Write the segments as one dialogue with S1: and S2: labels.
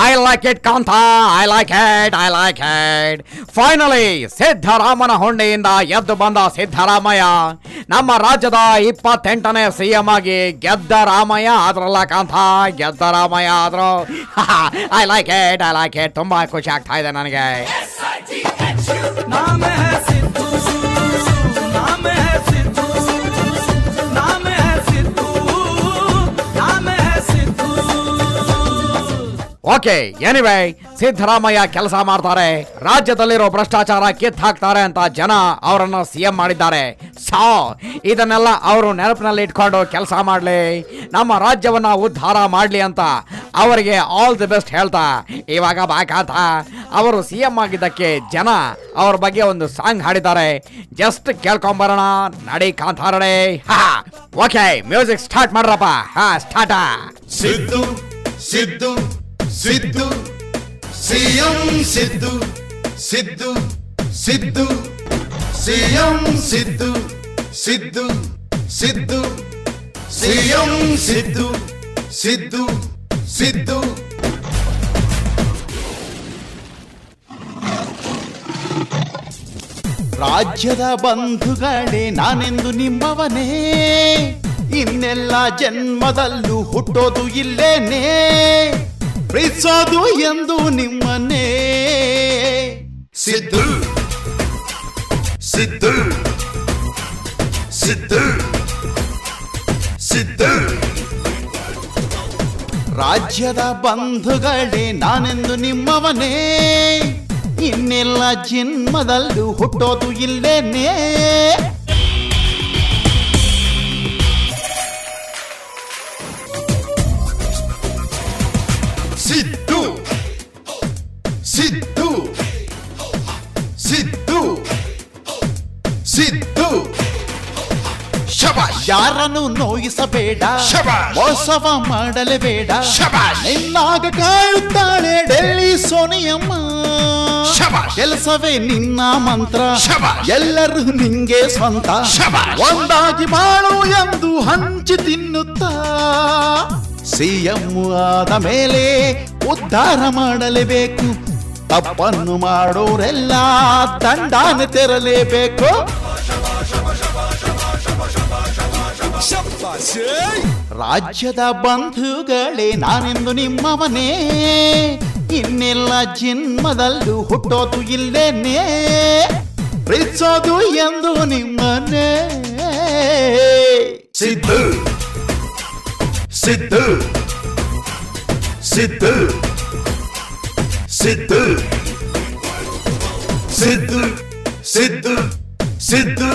S1: I like it Kantha, I like it. Finally ಸಿದ್ದರಾಮನ ಹೊಂಡೆಯಿಂದ ಎದ್ದು ಬಂದ ಸಿದ್ದರಾಮಯ್ಯ ನಮ್ಮ ರಾಜ್ಯದ 28ನೇ CM ಆಗಿ ಗೆದ್ದ ರಾಮಯ್ಯ ಆದ್ರಲ್ಲ ಕಾಂತ, ಗೆದ್ದ ರಾಮಯ್ಯ ಆದ್ರು. I like it. ತುಂಬಾ ಖುಷಿ ಆಗ್ತಾ ಇದೆ ನನಗೆ. ಓಕೆ, ಎನಿವೇ ಸಿದ್ದರಾಮಯ್ಯ ಕೆಲಸ ಮಾಡ್ತಾರೆ, ರಾಜ್ಯದಲ್ಲಿರೋ ಭ್ರಷ್ಟಾಚಾರ ಕಿತ್ತು ಹಾಕ್ತಾರೆ ಅಂತ ಜನ ಅವರನ್ನು CM ಮಾಡಿದ್ದಾರೆ. ಸೊ ಇದನ್ನೆಲ್ಲ ಅವರು ನೆನಪಿನಲ್ಲಿ ಇಟ್ಕೊಂಡು ಕೆಲಸ ಮಾಡಲಿ, ನಮ್ಮ ರಾಜ್ಯವನ್ನ ಉದ್ಧಾರ ಮಾಡಲಿ ಅಂತ ಅವರಿಗೆ ಆಲ್ ದಿ ಬೆಸ್ಟ್ ಹೇಳ್ತಾ ಇವಾಗ ಬಾಕಾತ ಅವರು CM ಆಗಿದ್ದಕ್ಕೆ ಜನ ಅವ್ರ ಬಗ್ಗೆ ಒಂದು ಸಾಂಗ್ ಹಾಡಿದ್ದಾರೆ. ಜಸ್ಟ್ ಕೇಳ್ಕೊಂಬರೋಣ, ನಡಿ ಕಾಂತಾರಡೆ. ಓಕೆ, ಮ್ಯೂಸಿಕ್ ಸ್ಟಾರ್ಟ್ ಮಾಡ್ರಪ್ಪ. Start.
S2: Siddu Siddu Siddu CM Siddu Siddu Siddu CM Siddu Siddu Siddu CM Siddu Siddu Siddu.
S3: ರಾಜ್ಯದ ಬಂಧುಗಳೇ ನಾನೆಂದು ನಿಮ್ಮವನೇ, ಇನ್ನೆಲ್ಲ ಜನ್ಮದಲ್ಲೂ ಹುಟ್ಟೋದು ಇಲ್ಲೇನೆ, ಪ್ರೀತಿಸೋದು ಎಂದು ನಿಮ್ಮನ್ನೇ.
S2: ಸಿದ್ದು ಸಿದ್ದು ಸಿದ್ದು ಸಿದ್ದು.
S3: ರಾಜ್ಯದ ಬಂಧುಗಳೇ ನಾನೆಂದು ನಿಮ್ಮವನೇ, ಇನ್ನೆಲ್ಲ ಜನ್ಮದಲ್ಲೂ ಹುಟ್ಟೋದು ಇಲ್ಲೇನೆ.
S2: ಸಿದ್ದು ಸಿದ್ದು ಸಿದ್ದು ಸಿದ್ದು. ಶಬಾಷ್.
S3: ಯಾರನ್ನು ನೋಯಿಸಬೇಡ,
S2: ಶಬಾಷ್.
S3: ಮೋಸವ ಮಾಡಲೇಬೇಡ,
S2: ಶಬಾಷ್.
S3: ನಿನ್ನಾಗ ಕಾಯುತ್ತಾಳೆ ಡೆಲ್ಲಿ ಸೋನಿಯಮ್ಮ.
S2: ಶಬಾಷ್.
S3: ಕೆಲಸವೇ ನಿನ್ನ ಮಂತ್ರ,
S2: ಶಬಾಷ್.
S3: ಎಲ್ಲರೂ ನಿಂಗೆ ಸ್ವಂತ,
S2: ಶಬಾಷ್.
S3: ಒಂದಾಗಿ ಬಾಳು ಎಂದು ಹಂಚಿ ತಿನ್ನುತ್ತಾ. CM ಆದ ಮೇಲೆ ಉದ್ಧಾರ ಮಾಡಲೇಬೇಕು, ತಪ್ಪನ್ನು ಮಾಡೋರೆಲ್ಲ ದಂಡಾನೆ ತೆರಲೇಬೇಕು. ರಾಜ್ಯದ ಬಂಧುಗಳೇ ನಾನೆಂದು ನಿಮ್ಮವನೇ, ಇನ್ನೆಲ್ಲ ಜನ್ಮದಲ್ಲೂ ಹುಟ್ಟೋದು ಇಲ್ಲೇನೆ, ಪ್ರೀತಿಸೋದು ಎಂದು ನಿಮ್ಮನ್ನೇ.
S2: Siddu Siddu Siddu Siddu Siddu Siddu Siddu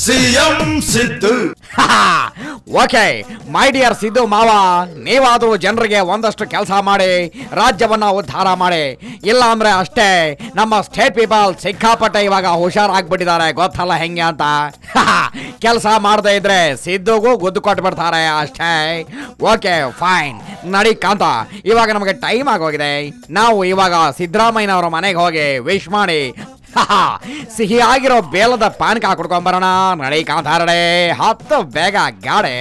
S2: CM Siddu.
S1: Okay my dear Siddu ಮಾವ, ನೀವಾದರೂ ಜನರಿಗೆ ಒಂದಷ್ಟು ಕೆಲಸ ಮಾಡಿ ರಾಜ್ಯವನ್ನ ಉದ್ಧಾರ ಮಾಡಿ, ಇಲ್ಲ ಅಂದ್ರೆ ಅಷ್ಟೇ ನಮ್ಮ ಸ್ಟೇಟ್ ಪೀಪಲ್ ಸಿಕ್ಕಾಪಟ್ಟೆ ಇವಾಗ ಹುಷಾರಾಗ್ಬಿಟ್ಟಿದ್ದಾರೆ, ಗೊತ್ತಲ್ಲ ಹೆಂಗೆ ಅಂತ. ಕೆಲಸ ಮಾಡದೇ ಇದ್ರೆ ಸಿದ್ದುಗೂ ಗುದ್ದು ಕೊಟ್ಟು ಬಿಡ್ತಾರೆ ಅಷ್ಟೇ. ಓಕೆ ಫೈನ್, ನಡಿ ಕಾಂತ, ಇವಾಗ ನಮಗೆ ಟೈಮ್ ಆಗೋಗಿದೆ. ನಾವು ಇವಾಗ ಸಿದ್ದರಾಮಯ್ಯನವರ ಮನೆಗೆ ಹೋಗಿ ವಿಶ್ ಮಾಡಿ ಸಿಹಿಯಾಗಿರೋ ಬೇಲದ ಪಾನಕ ಕುಡ್ಕೊಂಬರೋಣ. ನಡಿ ಕಾಂತಾರಡೆ, ಹತ್ತು ಬೇಗ ಗಾಡೆ.